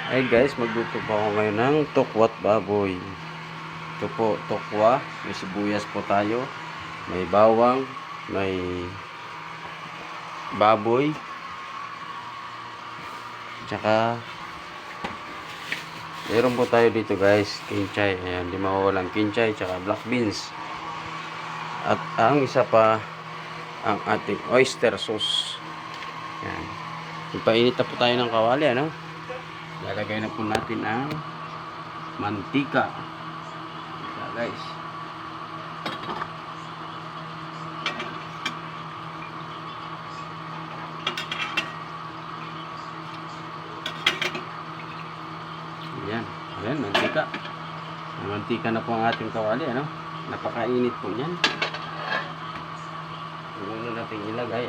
Hey guys, magluto po ako ngayon ng tokwat baboy. Ito po, tokwa. May sibuyas po tayo. May bawang. May baboy. Tsaka, meron po tayo dito guys, kinchay. Ayan, di mawawalang kinchay. Tsaka black beans. At ang isa pa, ang ating oyster sauce. Ayan. Ipainit na po tayo ng kawali, ano? Lalagay na po natin ang mantika. Ayan, guys. Ayan. Ayan, mantika. Mantika na po ang ating kawali, ano? Napakainit po yan. Ang una natin ilagay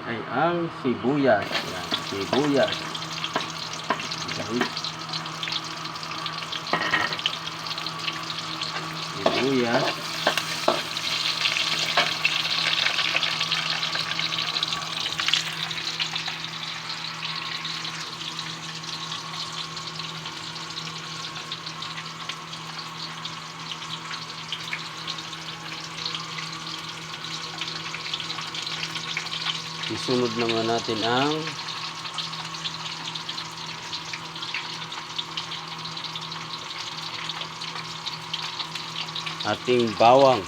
ay ang sibuyas. Ayan, sibuyas. Sibuyas. Isunod naman natin ang ating bawang.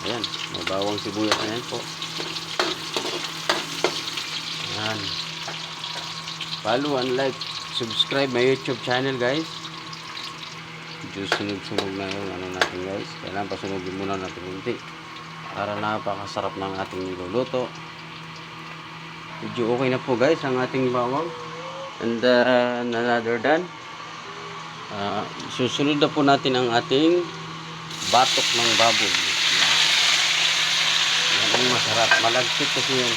Ayan. May bawang sibuyas na yan po. Ayan. Follow and like, subscribe my YouTube channel guys. Medyo sunog-sunog na yung ano natin guys. Kailangan pasunogin muna natin unti para napakasarap ng ating niluluto. Medyo okay na po guys ang ating bawang. And another than susunod na po natin ang ating batok ng baboy. Yan ang masarap. Malagkit kasi yan.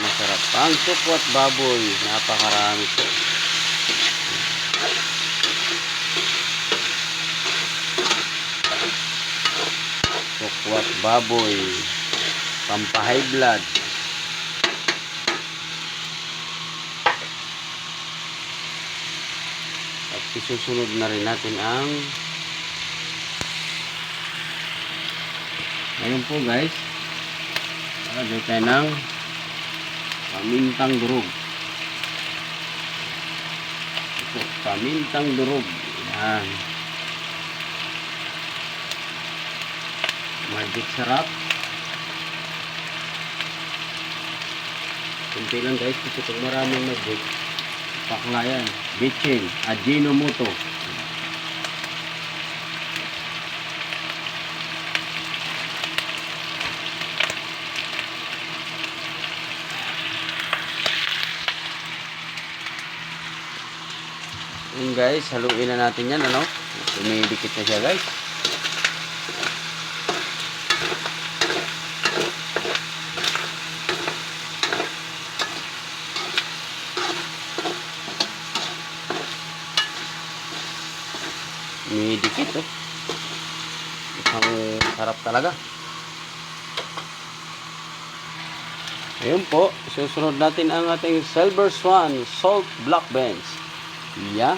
Masarap. Ang tokwat baboy. Napakarami po. Tokwat baboy. Pampa-high blood. At isusunod na rin natin ang ngayon po guys, lagay tayo ng pamintang durog. Ito, pamintang durog. Yan. Magic sarap. Kunti lang guys, kasi pag maraming magic, paklayan. Bitchin, Ajinomoto. Yun guys, haluin na natin yan, ano? Dumidikit na siya guys. Dumidikit, oh. Ang sarap talaga. Ayun po, susunod natin ang ating Silver Swan Salt Black Beans. Yeah.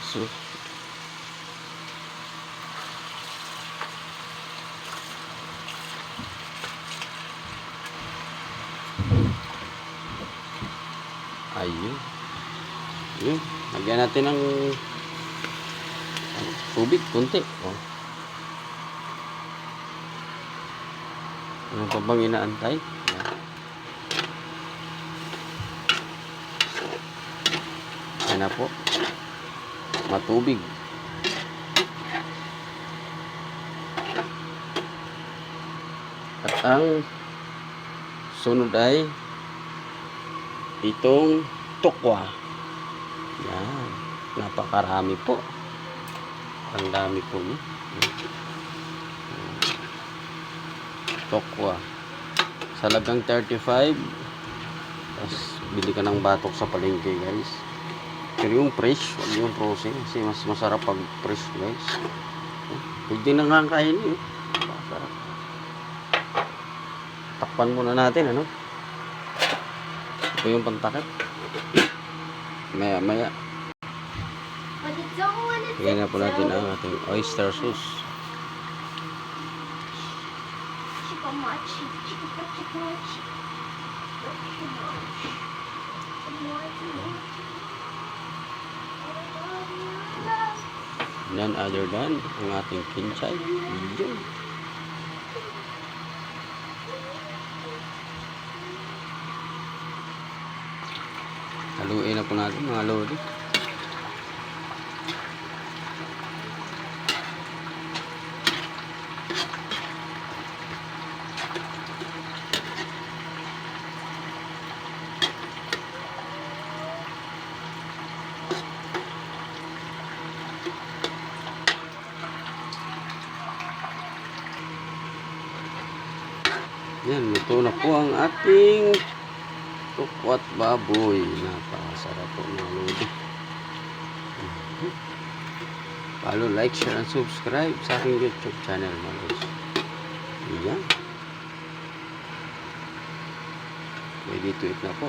So, ayun. Ayun. Lagyan natin ng tubig, kunti. Oh. Ano pa bang inaantay? Yeah. Yan na po. Matubig. At ang sunod ay itong tokwa. Yan. Napakarami po. Ang dami po niya. Tokwa. Salagang 35. Tapos bili ka ng batok sa palengke, guys. Pero yung fresh, wag yung frozen. Kasi mas masarap pag fresh, guys. Pwede na nga kainin. Masarap. Takpan muna natin, ano? Ito yung pantakip. Maya. Lagyan na po natin ang ating oyster sauce. None other than ang ating kinchay. Yun. Haluin na po natin mga lodi. Yan, luto na po ang ating tukwat baboy. Napakasarap po mga lodi. Follow, like, share, and subscribe sa aking YouTube channel mga lodi. Yan. Ready to eat na po.